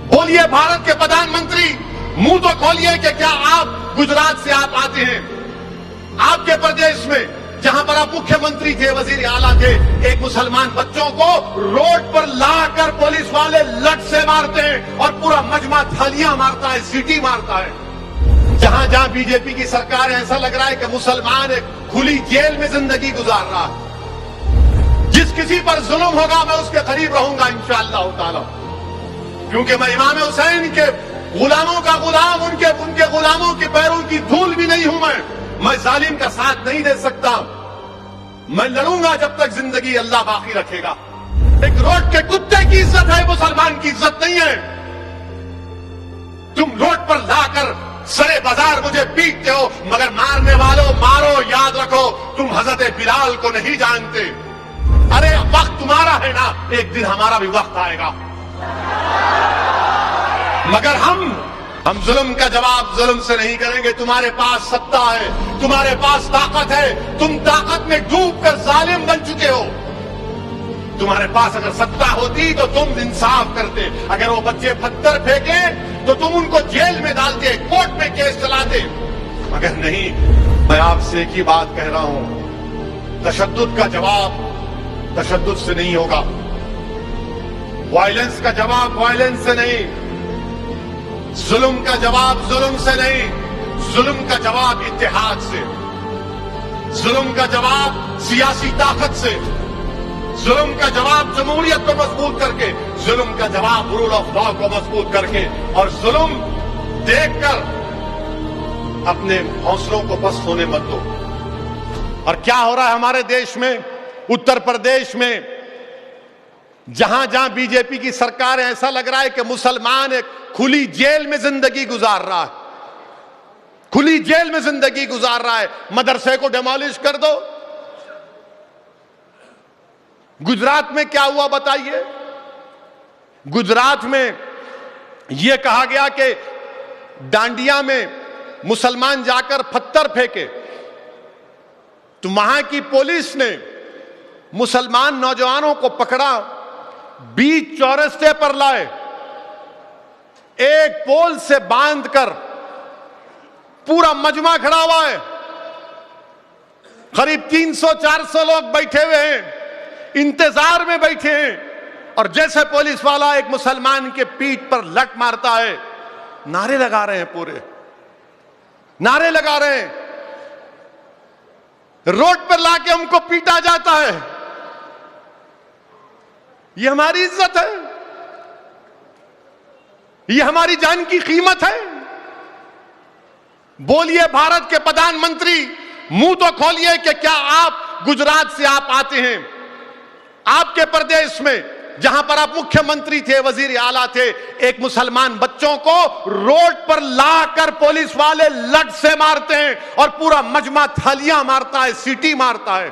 बोलिए भारत के प्रधानमंत्री, मुंह तो खोलिए कि क्या आप गुजरात से आप आते हैं। आपके प्रदेश में जहां पर आप मुख्यमंत्री थे, वजीर आला थे, एक मुसलमान बच्चों को रोड पर लाकर पुलिस वाले लठ से मारते हैं और पूरा मजमा थालियां मारता है, सीटी मारता है। जहां जहां बीजेपी की सरकार है, ऐसा लग रहा है कि मुसलमान एक खुली जेल में जिंदगी गुजार रहा है। जिस किसी पर जुल्म होगा मैं उसके करीब रहूंगा इंशाअल्लाह ताला, क्योंकि मैं इमाम हुसैन के गुलामों का गुलाम, उनके गुलामों के पैरों की धूल भी नहीं हूं मैं जालिम का साथ नहीं दे सकता। मैं लड़ूंगा जब तक जिंदगी अल्लाह बाकी रखेगा। एक रोड के कुत्ते की इज्जत है, मुसलमान की इज्जत नहीं है। तुम रोड पर लाकर सरे बाजार मुझे पीटते हो, मगर मारने वालों मारो, याद रखो तुम हजरत बिलाल को नहीं जानते। अरे वक्त तुम्हारा है ना, एक दिन हमारा भी वक्त आएगा। मगर हम जुल्म का जवाब जुल्म से नहीं करेंगे। तुम्हारे पास सत्ता है, तुम्हारे पास ताकत है, तुम ताकत में डूबकर जालिम बन चुके हो। तुम्हारे पास अगर सत्ता होती तो तुम इंसाफ करते। अगर वो बच्चे पत्थर फेंके तो तुम उनको जेल में डालते, कोर्ट में केस चलाते, मगर नहीं। मैं आपसे एक ही बात कह रहा हूं, तशद्दुद का जवाब तशद्दुद से नहीं होगा, वायलेंस का जवाब वायलेंस से नहीं, जुल्म का जवाब जुल्म से नहीं, जुल्म का जवाब इत्तेहाद से, जुल्म का जवाब सियासी ताकत से, जुल्म का जवाब जमहूरियत को मजबूत करके, जुल्म का जवाब रूल ऑफ लॉ को मजबूत करके, और जुल्म देखकर अपने हौसलों को पस्त होने मत दो। और क्या हो रहा है हमारे देश में, उत्तर प्रदेश में जहां जहां बीजेपी की सरकार है, ऐसा लग रहा है कि मुसलमान एक खुली जेल में जिंदगी गुजार रहा है, खुली जेल में जिंदगी गुजार रहा है। मदरसे को डिमोलिश कर दो। गुजरात में क्या हुआ बताइए। गुजरात में यह कहा गया कि डांडिया में मुसलमान जाकर पत्थर फेंके तो वहां की पुलिस ने मुसलमान नौजवानों को पकड़ा, बीच चौरस्ते पर लाए, एक पोल से बांधकर, पूरा मजमा खड़ा हुआ है, करीब 300-400 लोग बैठे हुए हैं, इंतजार में बैठे हैं, और जैसे पुलिस वाला एक मुसलमान के पीठ पर लट मारता है, नारे लगा रहे हैं, पूरे नारे लगा रहे हैं, रोड पर लाके हमको पीटा जाता है। ये हमारी इज्जत है, ये हमारी जान की कीमत है। बोलिए भारत के प्रधानमंत्री, मुंह तो खोलिए कि क्या आप गुजरात से आप आते हैं। आपके प्रदेश में जहां पर आप मुख्यमंत्री थे, वजीर आला थे, एक मुसलमान बच्चों को रोड पर लाकर पुलिस वाले लठ से मारते हैं और पूरा मजमा थालियां मारता है, सीटी मारता है।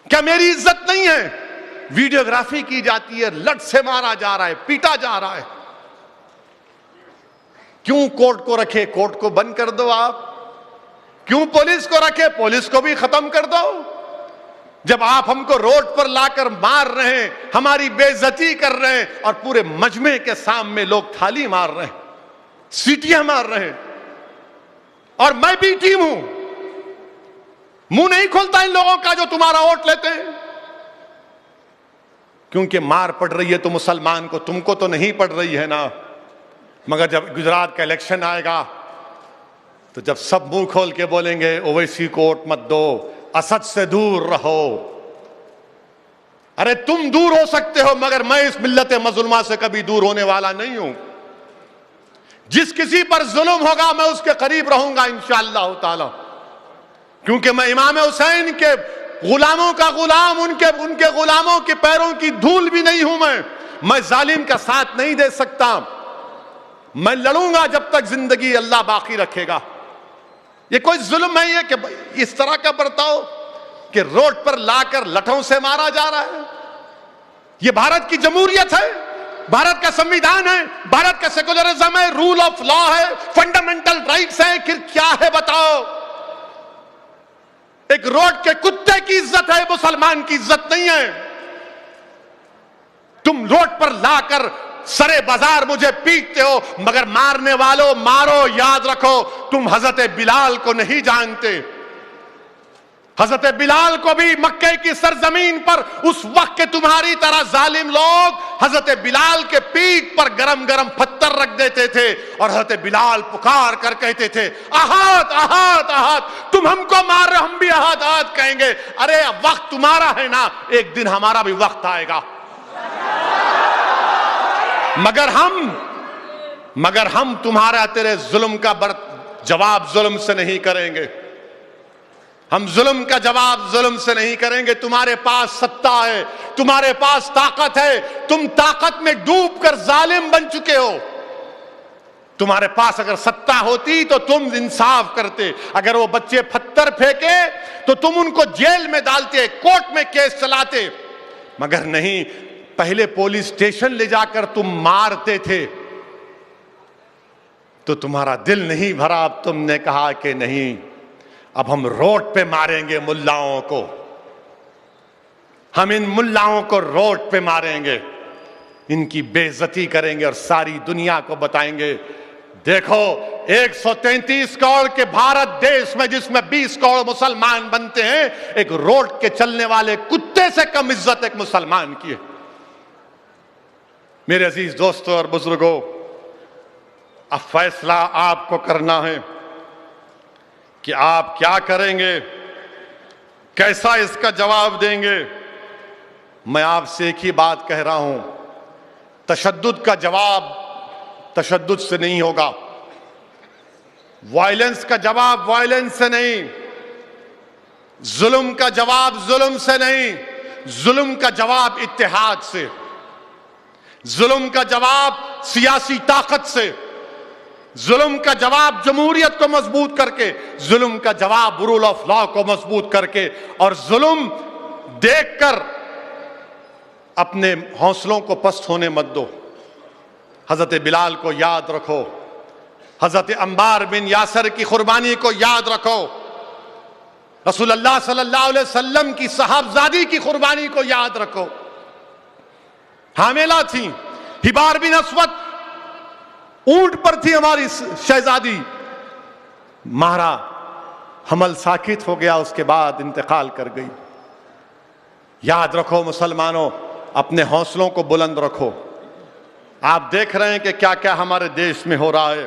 क्या मेरी इज्जत नहीं है? वीडियोग्राफी की जाती है, लठ से मारा जा रहा है, पीटा जा रहा है। क्यों कोर्ट को रखे? कोर्ट को बंद कर दो आप। क्यों पुलिस को रखे? पुलिस को भी खत्म कर दो। जब आप हमको रोड पर लाकर मार रहे हैं, हमारी बेइज्जती कर रहे हैं, और पूरे मजमे के सामने लोग थाली मार रहे हैं, सीटियां मार रहे हैं, और मैं भी टीम हूं, मुंह नहीं खुलता इन लोगों का जो तुम्हारा वोट लेते हैं। क्योंकि मार पड़ रही है तो मुसलमान को, तुमको तो नहीं पड़ रही है ना। मगर जब गुजरात का इलेक्शन आएगा तो जब सब मुंह खोल के बोलेंगे ओवैसी को वोट मत दो, असद से दूर रहो। अरे तुम दूर हो सकते हो, मगर मैं इस मिल्लत मज़लूमा से कभी दूर होने वाला नहीं हूं। जिस किसी पर जुल्म होगा मैं उसके करीब रहूंगा इंशाअल्लाह ताला, क्योंकि मैं इमाम हुसैन के गुलामों का गुलाम, उनके गुलामों के पैरों की धूल भी नहीं हूं मैं जालिम का साथ नहीं दे सकता। मैं लड़ूंगा जब तक जिंदगी अल्लाह बाकी रखेगा। ये कोई जुल्म है ये कि इस तरह का बर्ताव कि रोड पर लाकर लठों से मारा जा रहा है? ये भारत की जमहूरियत है, भारत का संविधान है, भारत का सेकुलरिज्म है, रूल ऑफ लॉ है, फंडामेंटल राइट्स है, फिर क्या है बताओ? एक रोड के कुत्ते की इज्जत है, मुसलमान की इज्जत नहीं है। तुम रोड पर लाकर सरे बाजार मुझे पीटते हो, मगर मारने वालों मारो, याद रखो तुम हजरत बिलाल को नहीं जानते। हजरत बिलाल को भी मक्के की सरजमीन पर उस वक्त के तुम्हारी तरह जालिम लोग हजरत बिलाल के पीठ पर गरम गरम पत्थर रख देते थे और हजरत बिलाल पुकार कर कहते थे, अहाद अहाद अहाद, तुम हमको मार रहे, हम भी अहाद अहाद कहेंगे। अरे वक्त तुम्हारा है ना, एक दिन हमारा भी वक्त आएगा। मगर हम तुम्हारा तेरे जुल्म का जवाब जुल्म से नहीं करेंगे। हम जुल्म का जवाब जुल्म से नहीं करेंगे। तुम्हारे पास सत्ता है, तुम्हारे पास ताकत है, तुम ताकत में डूबकर जालिम बन चुके हो। तुम्हारे पास अगर सत्ता होती तो तुम इंसाफ करते। अगर वो बच्चे पत्थर फेंके तो तुम उनको जेल में डालते, कोर्ट में केस चलाते, मगर नहीं, पहले पुलिस स्टेशन ले जाकर तुम मारते थे। तो तुम्हारा दिल नहीं भरा, अब तुमने कहा कि नहीं, अब हम रोड पे मारेंगे मुल्लाओं को, हम इन मुल्लाओं को रोड पे मारेंगे, इनकी बेइज्जती करेंगे और सारी दुनिया को बताएंगे, देखो 133 करोड़ के भारत देश में जिसमें 20 करोड़ मुसलमान बनते हैं, एक रोड के चलने वाले कुत्ते से कम इज्जत एक मुसलमान की है। मेरे अजीज दोस्तों और बुजुर्गों, अब फैसला आपको करना है कि आप क्या करेंगे, कैसा इसका जवाब देंगे। मैं आपसे एक ही बात कह रहा हूं, तशद्दुद का जवाब तशद्दुद से नहीं होगा, वायलेंस का जवाब वायलेंस से नहीं, जुल्म का जवाब जुल्म से नहीं, जुल्म का जवाब इत्तेहाद से, जुल्म का जवाब सियासी ताकत से, जुल्म का जवाब जमहूरियत को मजबूत करके, जुल्म का जवाब रूल ऑफ लॉ को मजबूत करके, और जुल्म देखकर अपने हौसलों को पस्त होने मत दो। हजरत बिलाल को याद रखो, हजरत अम्बार बिन यासर की कुर्बानी को याद रखो, रसूलुल्लाह सल्लल्लाहु अलैहि वसल्लम की साहबजादी की कुर्बानी को याद रखो। हामिला थी, हिबार बिन अस्वद ऊंट पर थी हमारी शहजादी, मारा, हमल साकित हो गया, उसके बाद इंतकाल कर गई। याद रखो मुसलमानों, अपने हौसलों को बुलंद रखो। आप देख रहे हैं कि क्या क्या हमारे देश में हो रहा है।